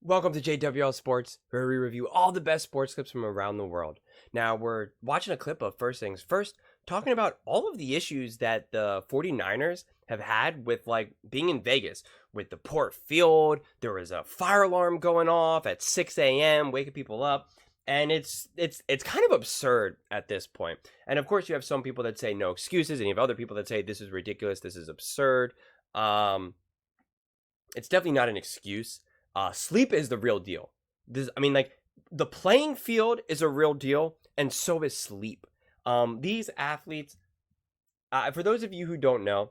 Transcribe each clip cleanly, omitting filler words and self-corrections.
Welcome to JWL Sports, where we review all the best sports clips from around the world. Now, we're watching a clip of First Things First, talking about all of the issues that the 49ers have had with, being in Vegas. With the poor field, there was a fire alarm going off at 6 a.m., waking people up, and it's kind of absurd at this point. And, of course, you have some people that say no excuses, and you have other people that say this is ridiculous, this is absurd. It's definitely not an excuse. Sleep is the real deal. The playing field is a real deal, and so is sleep. These athletes, for those of you who don't know,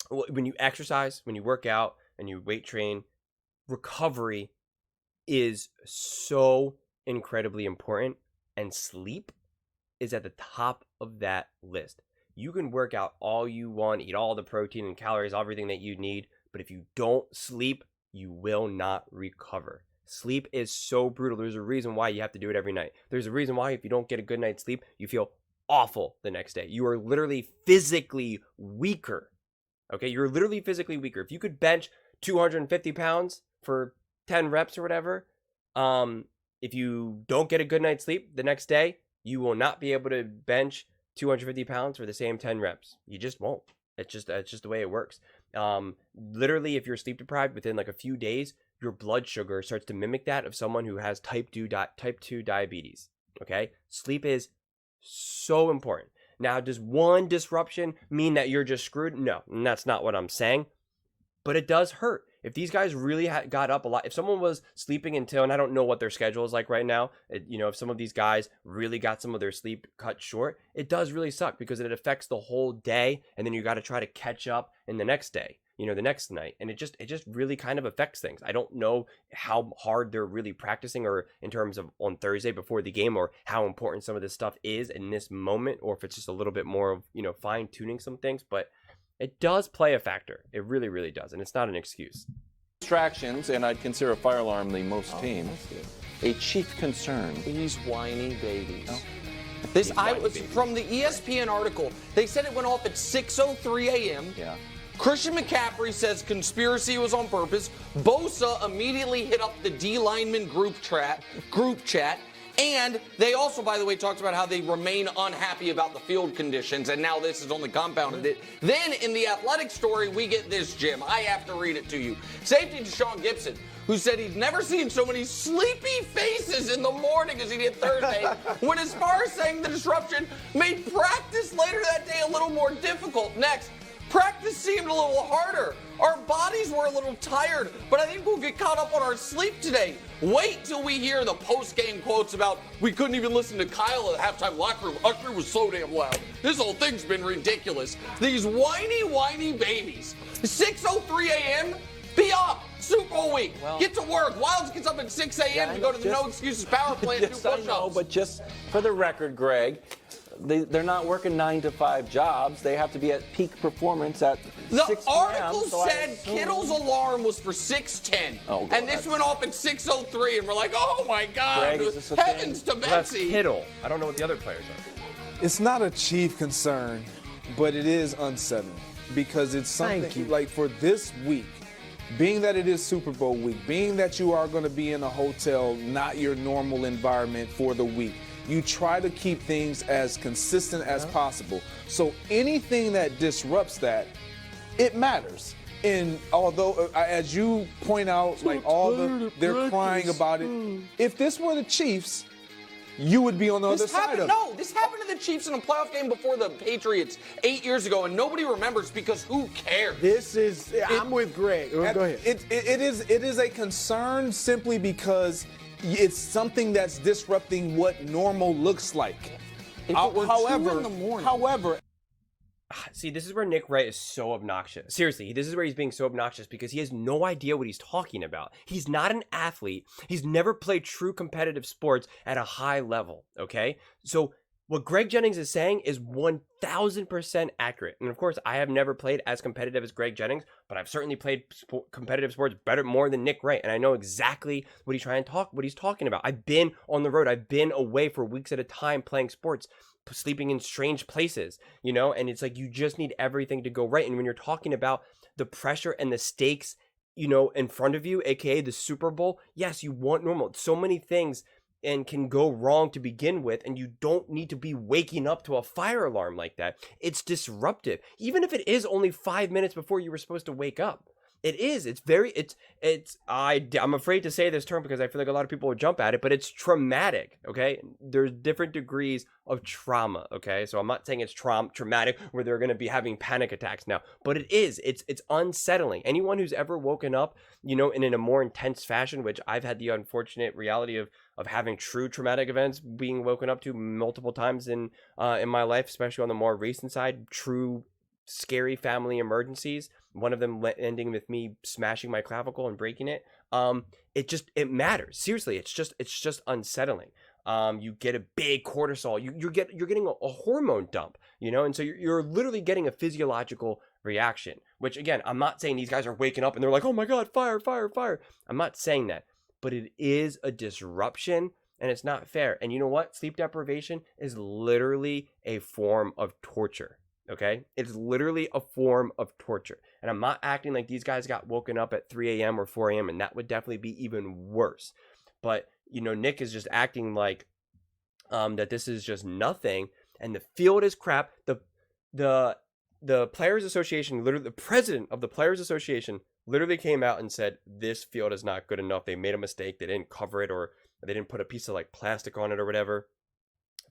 when you exercise, when you work out, and you weight train, recovery is so incredibly important, and sleep is at the top of that list. You can work out all you want, eat all the protein and calories, everything that you need, but if you don't sleep, you will not recover. Sleep is so brutal. There's a reason why you have to do it every night. There's a reason why if you don't get a good night's sleep, you feel awful the next day. You are literally physically weaker. Okay, you're literally physically weaker. If you could bench 250 pounds for 10 reps or whatever, if you don't get a good night's sleep the next day, you will not be able to bench 250 pounds for the same 10 reps. You just won't. It's just the way it works. Literally, if you're sleep deprived within a few days, your blood sugar starts to mimic that of someone who has type 2 diabetes. Okay, sleep is so important. Now, does one disruption mean that you're just screwed? No, and that's not what I'm saying, but it does hurt. If these guys really got up a lot, if someone was sleeping until, and I don't know what their schedule is like right now, if some of these guys really got some of their sleep cut short, it does really suck because it affects the whole day, and then you got to try to catch up in the next day, the next night, and it just really kind of affects things. I don't know how hard they're really practicing, or in terms of on Thursday before the game, or how important some of this stuff is in this moment, or if it's just a little bit more of fine tuning some things, but it does play a factor. It really, really does. And it's not an excuse. Distractions, and I'd consider a fire alarm the most teams a chief concern. These whiny babies. Oh. This was from the ESPN article. They said it went off at 6:03 a.m. Yeah. Christian McCaffrey says conspiracy was on purpose. Bosa immediately hit up the D lineman group chat. And they also, by the way, talked about how they remain unhappy about the field conditions, and now this has only compounded it. Then in the Athletic story, we get this, Jim. I have to read it to you. Safety Deshaun Gibson, who said he'd never seen so many sleepy faces in the morning as he did Thursday, went as far as saying the disruption made practice later that day a little more difficult. Next, practice seemed a little harder. Our bodies were a little tired, but I think we'll get caught up on our sleep today. Wait till we hear the post-game quotes about we couldn't even listen to Kyle at the halftime locker room. Our crew was so damn loud. This whole thing's been ridiculous. These whiny babies. 6:03 a.m., be up. Super Bowl week. Get to work. Wilds gets up at 6 a.m. to go to the No Excuses Power Plant and do push-ups. I know, but just for the record, Greg, they're not working 9 to 5 jobs. They have to be at peak performance at 6 p.m. The article said Kittle's alarm was for 6:10. Oh, and this went off at 6:03, and we're like, oh my God, Greg, is this a heavens thing? to Well, that's Betsy. Kittle. I don't know what the other players are. It's not a chief concern, but it is unsettling because it's something like for this week, being that it is Super Bowl week, being that you are going to be in a hotel, not your normal environment for the week, you try to keep things as consistent as possible. So anything that disrupts that, it matters. And although, as you point out, they're crying about it. If this were the Chiefs, you would be on the other side of it. No, this happened to the Chiefs in a playoff game before the Patriots 8 years ago, and nobody remembers because who cares? I'm with Greg. Go ahead. It is a concern simply because it's something that's disrupting what normal looks like. If it were 2 in the morning. However, See, this is where Nick Wright is so obnoxious. Seriously, this is where he's being so obnoxious because he has no idea what he's talking about. He's not an athlete. He's never played true competitive sports at a high level, okay? So what Greg Jennings is saying is 1,000% accurate. And of course, I have never played as competitive as Greg Jennings, but I've certainly played competitive sports more than Nick Wright. And I know exactly what he's talking about. I've been on the road. I've been away for weeks at a time playing sports, sleeping in strange places, and it's like you just need everything to go right. And when you're talking about the pressure and the stakes in front of you, aka the Super Bowl, yes, you want normal. So many things and can go wrong to begin with, and you don't need to be waking up to a fire alarm like that. It's disruptive, even if it is only 5 minutes before you were supposed to wake up. It is. I'm afraid to say this term because I feel like a lot of people would jump at it, but it's traumatic. Okay, there's different degrees of trauma. Okay, so I'm not saying it's traumatic where they're going to be having panic attacks now, but it is. It's unsettling. Anyone who's ever woken up, in a more intense fashion, which I've had the unfortunate reality of having true traumatic events being woken up to multiple times in my life, especially on the more recent side, true scary family emergencies, one of them ending with me smashing my clavicle and breaking it. It matters. Seriously, it's just unsettling. You get a big cortisol, you're getting a hormone dump, and so you're literally getting a physiological reaction, which again, I'm not saying these guys are waking up and they're like, oh my god, fire, fire, fire. I'm not saying that, but it is a disruption and it's not fair. And you know what? Sleep deprivation is literally a form of torture. Okay, it's literally a form of torture. And I'm not acting like these guys got woken up at 3 a.m. or 4 a.m. and that would definitely be even worse. But Nick is just acting like that this is just nothing, and the field is crap. The Players Association, literally the president of the Players Association, literally came out and said this field is not good enough. They made a mistake. They didn't cover it, or they didn't put a piece of like plastic on it or whatever.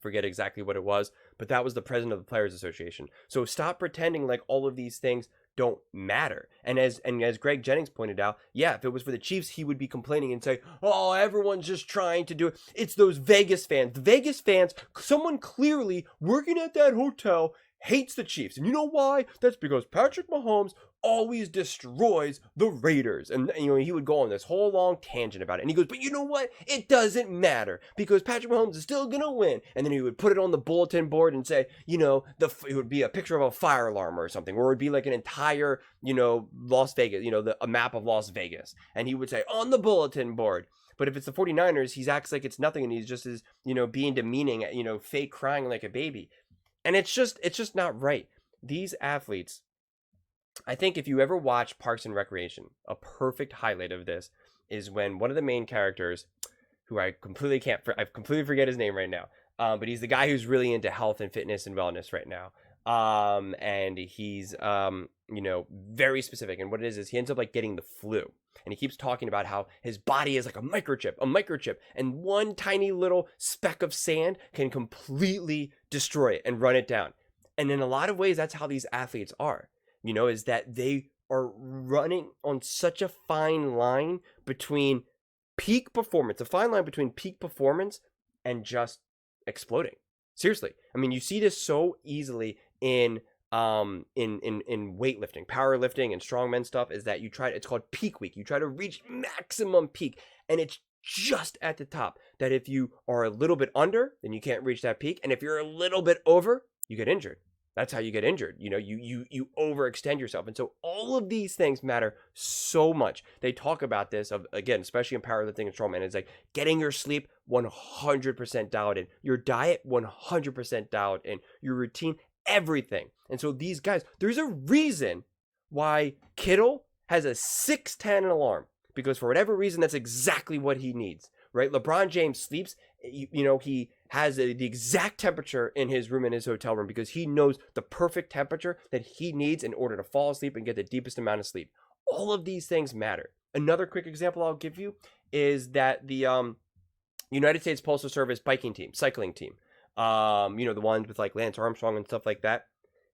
Forget exactly what it was, but that was the president of the Players Association. So stop pretending like all of these things don't matter. And as Greg Jennings pointed out, yeah, if it was for the Chiefs, he would be complaining and say, oh, everyone's just trying to do it. It's those Vegas fans. The Vegas fans, someone clearly working at that hotel hates the Chiefs. And you know why? That's because Patrick Mahomes always destroys the Raiders. And he would go on this whole long tangent about it. And he goes, but you know what? It doesn't matter because Patrick Mahomes is still going to win. And then he would put it on the bulletin board and say, it would be a picture of a fire alarm or something, or it would be like an entire, Las Vegas, a map of Las Vegas. And he would say on the bulletin board. But if it's the 49ers, he acts like it's nothing and he's just being demeaning, fake crying like a baby. And it's just not right. These athletes, I think if you ever watch Parks and Recreation, a perfect highlight of this is when one of the main characters, who I completely forget his name right now, but he's the guy who's really into health and fitness and wellness right now. And he's, very specific. And what it is he ends up like getting the flu. And he keeps talking about how his body is like a microchip, and one tiny little speck of sand can completely destroy it and run it down. And in a lot of ways, that's how these athletes are, is that they are running on such a fine line between peak performance, and just exploding. Seriously. I mean, you see this so easily in weightlifting, powerlifting, and strongman stuff, is that it's called peak week. You try to reach maximum peak, and it's just at the top, that if you are a little bit under, then you can't reach that peak, and if you're a little bit over, you get injured. That's how you get injured. You overextend yourself. And so all of these things matter so much. They talk about this again, especially in powerlifting and strongman. It's like getting your sleep 100% dialed in, your diet 100% dialed in, your routine, everything. And so these guys, there's a reason why Kittle has a 6:10 alarm, because for whatever reason, that's exactly what he needs, right? LeBron James sleeps, he has the exact temperature in his room, in his hotel room, because he knows the perfect temperature that he needs in order to fall asleep and get the deepest amount of sleep. All of these things matter. Another quick example I'll give you is that the United States Postal Service cycling team, the ones with like Lance Armstrong and stuff like that,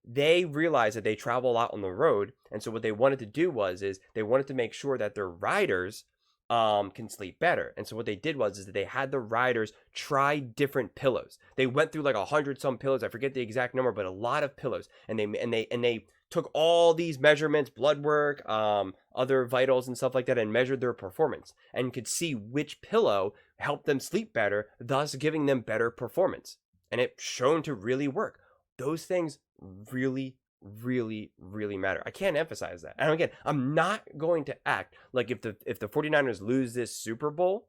they realized that they travel a lot on the road. And so what they wanted to do is they wanted to make sure that their riders can sleep better. And so what they did is that they had the riders try different pillows. They went through like 100 some pillows. I forget the exact number, but a lot of pillows. And they took all these measurements, blood work, other vitals and stuff like that, and measured their performance and could see which pillow helped them sleep better, thus giving them better performance. And it shown to really work. Those things really, really, really matter. I can't emphasize that. And again, I'm not going to act like if the 49ers lose this Super Bowl,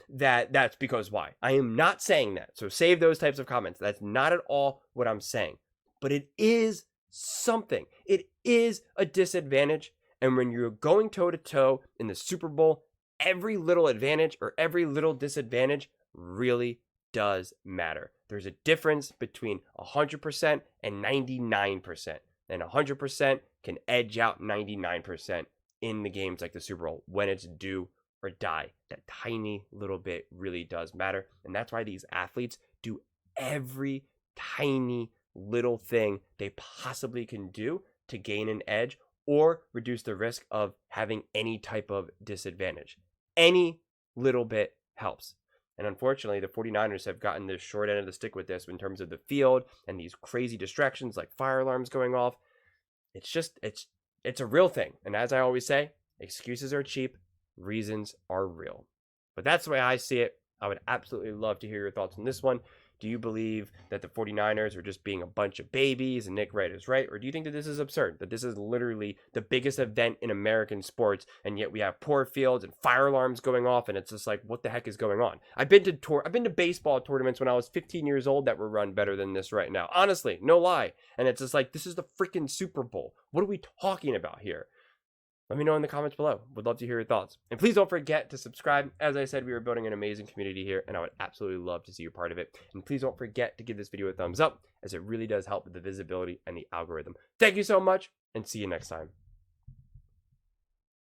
that's because why. I am not saying that. So save those types of comments. That's not at all what I'm saying. But it is something. It is a disadvantage. And when you're going toe-to-toe in the Super Bowl, every little advantage or every little disadvantage really does matter. There's a difference between 100% and 99%. And 100% can edge out 99% in the games like the Super Bowl when it's do or die. That tiny little bit really does matter. And that's why these athletes do every tiny little thing they possibly can do to gain an edge or reduce the risk of having any type of disadvantage. Any little bit helps. And unfortunately, the 49ers have gotten the short end of the stick with this in terms of the field and these crazy distractions like fire alarms going off. It's a real thing. And as I always say, excuses are cheap, reasons are real. But that's the way I see it. I would absolutely love to hear your thoughts on this one. Do you believe that the 49ers are just being a bunch of babies and Nick Wright is right? Or do you think that this is absurd? That this is literally the biggest event in American sports, and yet we have poor fields and fire alarms going off, and it's just like, what the heck is going on? I've been to baseball tournaments when I was 15 years old that were run better than this right now. Honestly, no lie. And it's just like, this is the freaking Super Bowl. What are we talking about here? Let me know in the comments below. Would love to hear your thoughts. And please don't forget to subscribe. As I said, we are building an amazing community here, and I would absolutely love to see you part of it. And please don't forget to give this video a thumbs up, as it really does help with the visibility and the algorithm. Thank you so much, and see you next time.